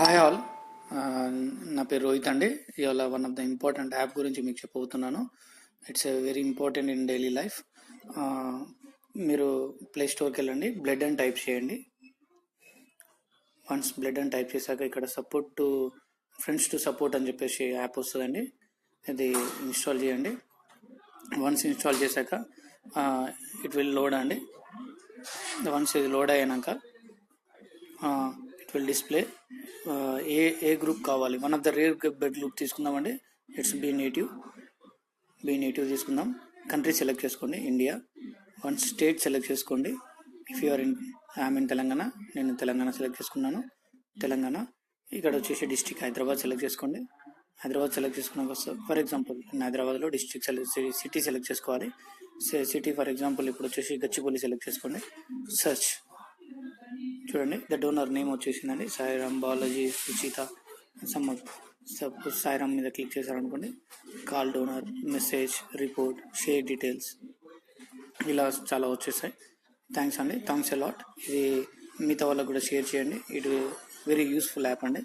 Hi all. నా పేరు రోహిత్ అండి. ఇవాళ one of the important app గురించి మీకు చెప్పబోతున్నాను. It's very important in daily life. మీరు ప్లే స్టోర్కి వెళ్ళండి, బ్లడ్ అని టైప్ చేయండి. వన్స్ బ్లడ్ అని టైప్ చేశాక ఇక్కడ support to friends to support అని చెప్పేసి యాప్ వస్తుందండి. ఇది ఇన్స్టాల్ చేయండి. వన్స్ ఇన్స్టాల్ చేశాక ఇట్ విల్ లోడ్ అండి. వన్స్ ఇది లోడ్ అయినాక it will display a group కావాలి. One of the rare blood group తీసుకుందామండి. ఇట్స్ బి నెగిటివ్ తీసుకుందాం. కంట్రీ సెలెక్ట్ చేసుకోండి, ఇండియా. వన్ స్టేట్ సెలెక్ట్ చేసుకోండి. If you are I am in Telangana, నేను తెలంగాణ సెలెక్ట్ చేసుకున్నాను. తెలంగాణ. ఇక్కడ వచ్చేసి డిస్ట్రిక్ట్ హైదరాబాద్ సెలెక్ట్ చేసుకోండి. హైదరాబాద్ సెలెక్ట్ చేసుకున్నాక ఫర్ ఎగ్జాంపుల్ హైదరాబాద్లో డిస్ట్రిక్ట్ సిటీ సెలెక్ట్ చేసుకోవాలి. సిటీ ఫర్ ఎగ్జాంపుల్ ఇప్పుడు వచ్చేసి గచ్చిబౌలి సెలెక్ట్ చేసుకోండి. సెర్చ్ చూడండి, ద డోనర్ నేమ్ వచ్చేసిందండి, సాయిరామ్, బాలాజీ, సుచిత. సపోజ్ సాయిరామ్ మీద క్లిక్ చేశారనుకోండి, call donor, message, report, share details, ఇలా చాలా వచ్చేసాయి. థ్యాంక్స్ అండి, థ్యాంక్స్ ఎ లాట్. ఇది మిగతా వాళ్ళకు కూడా షేర్ చేయండి. ఇది వెరీ యూస్ఫుల్ యాప్ అండి.